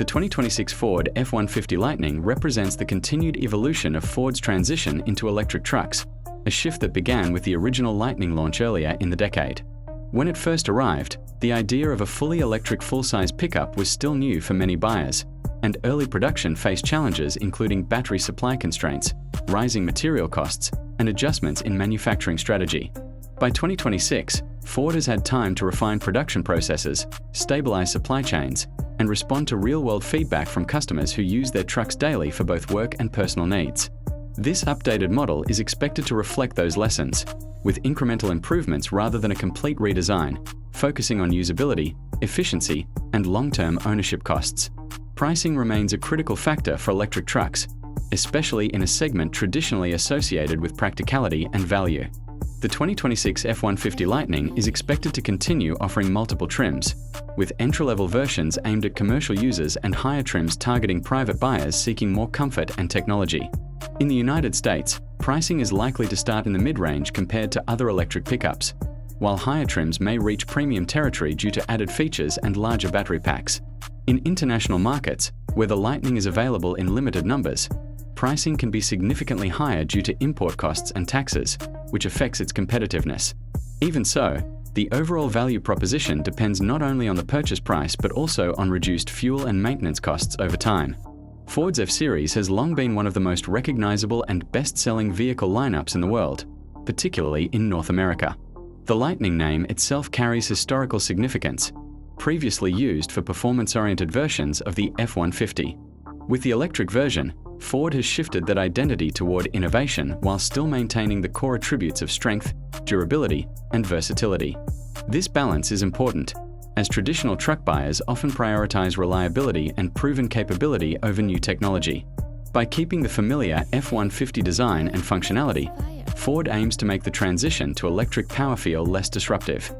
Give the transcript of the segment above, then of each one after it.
The 2026 Ford F-150 Lightning represents the continued evolution of Ford's transition into electric trucks, a shift that began with the original Lightning launch earlier in the decade. When it first arrived, the idea of a fully electric full-size pickup was still new for many buyers, and early production faced challenges including battery supply constraints, rising material costs, and adjustments in manufacturing strategy. By 2026, Ford has had time to refine production processes, stabilize supply chains, and respond to real-world feedback from customers who use their trucks daily for both work and personal needs. This updated model is expected to reflect those lessons, with incremental improvements rather than a complete redesign, focusing on usability, efficiency, and long-term ownership costs. Pricing remains a critical factor for electric trucks, especially in a segment traditionally associated with practicality and value. The 2026 F-150 Lightning is expected to continue offering multiple trims, with entry-level versions aimed at commercial users and higher trims targeting private buyers seeking more comfort and technology. In the United States, pricing is likely to start in the mid-range compared to other electric pickups, while higher trims may reach premium territory due to added features and larger battery packs. In international markets, where the Lightning is available in limited numbers, pricing can be significantly higher due to import costs and taxes, which affects its competitiveness. Even so, the overall value proposition depends not only on the purchase price but also on reduced fuel and maintenance costs over time. Ford's F-Series has long been one of the most recognizable and best-selling vehicle lineups in the world, particularly in North America. The Lightning name itself carries historical significance, previously used for performance-oriented versions of the F-150. With the electric version, Ford has shifted that identity toward innovation while still maintaining the core attributes of strength, durability, and versatility. This balance is important, as traditional truck buyers often prioritize reliability and proven capability over new technology. By keeping the familiar F-150 design and functionality, Ford aims to make the transition to electric power feel less disruptive.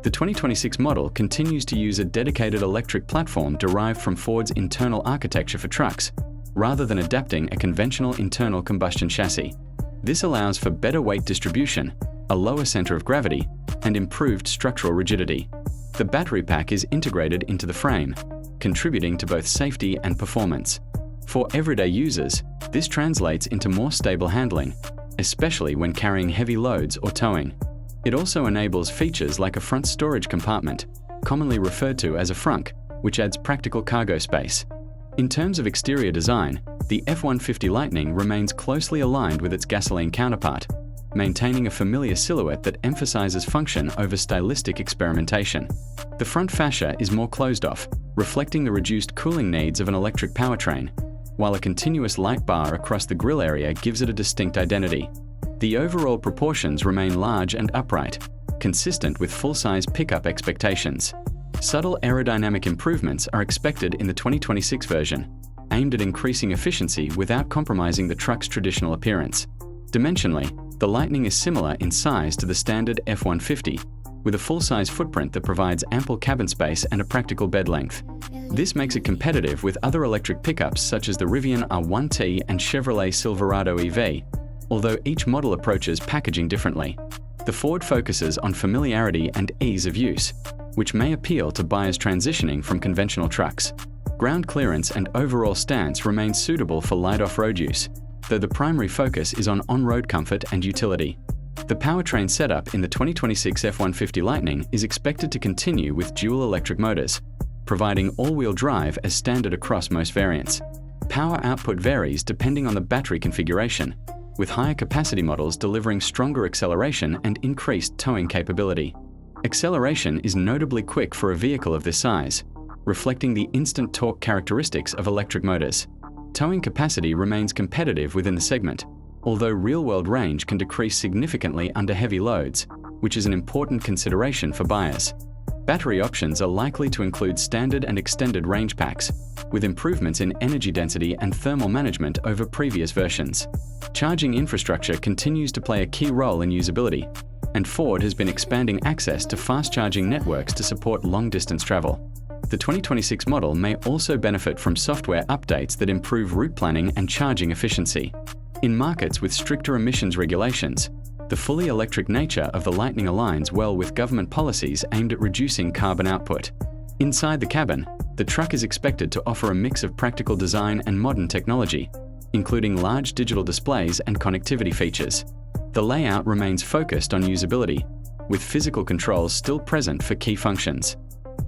The 2026 model continues to use a dedicated electric platform derived from Ford's internal architecture for trucks, rather than adapting a conventional internal combustion chassis. This allows for better weight distribution, a lower center of gravity, and improved structural rigidity. The battery pack is integrated into the frame, contributing to both safety and performance. For everyday users, this translates into more stable handling, especially when carrying heavy loads or towing. It also enables features like a front storage compartment, commonly referred to as a frunk, which adds practical cargo space. In terms of exterior design, the F-150 Lightning remains closely aligned with its gasoline counterpart, maintaining a familiar silhouette that emphasizes function over stylistic experimentation. The front fascia is more closed off, reflecting the reduced cooling needs of an electric powertrain, while a continuous light bar across the grille area gives it a distinct identity. The overall proportions remain large and upright, consistent with full-size pickup expectations. Subtle aerodynamic improvements are expected in the 2026 version, aimed at increasing efficiency without compromising the truck's traditional appearance. Dimensionally, the Lightning is similar in size to the standard F-150, with a full-size footprint that provides ample cabin space and a practical bed length. This makes it competitive with other electric pickups such as the Rivian R1T and Chevrolet Silverado EV, although each model approaches packaging differently. The Ford focuses on familiarity and ease of use, which may appeal to buyers transitioning from conventional trucks. Ground clearance and overall stance remain suitable for light off-road use, though the primary focus is on on-road comfort and utility. The powertrain setup in the 2026 F-150 Lightning is expected to continue with dual electric motors, providing all-wheel drive as standard across most variants. Power output varies depending on the battery configuration, with higher capacity models delivering stronger acceleration and increased towing capability. Acceleration is notably quick for a vehicle of this size, reflecting the instant torque characteristics of electric motors. Towing capacity remains competitive within the segment, although real-world range can decrease significantly under heavy loads, which is an important consideration for buyers. Battery options are likely to include standard and extended range packs, with improvements in energy density and thermal management over previous versions. Charging infrastructure continues to play a key role in usability, and Ford has been expanding access to fast-charging networks to support long-distance travel. The 2026 model may also benefit from software updates that improve route planning and charging efficiency. In markets with stricter emissions regulations, the fully electric nature of the Lightning aligns well with government policies aimed at reducing carbon output. Inside the cabin, the truck is expected to offer a mix of practical design and modern technology, including large digital displays and connectivity features. The layout remains focused on usability, with physical controls still present for key functions.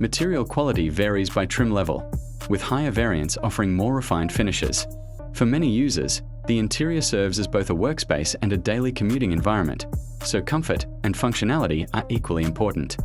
Material quality varies by trim level, with higher variants offering more refined finishes. For many users, the interior serves as both a workspace and a daily commuting environment, so comfort and functionality are equally important.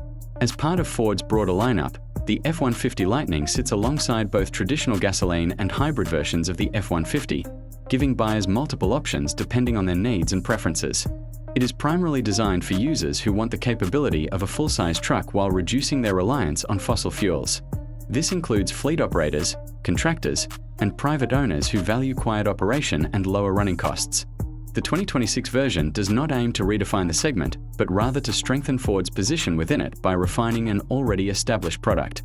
As part of Ford's broader lineup, the F-150 Lightning sits alongside both traditional gasoline and hybrid versions of the F-150, giving buyers multiple options depending on their needs and preferences. It is primarily designed for users who want the capability of a full-size truck while reducing their reliance on fossil fuels. This includes fleet operators, contractors, and private owners who value quiet operation and lower running costs. The 2026 version does not aim to redefine the segment, but rather to strengthen Ford's position within it by refining an already established product.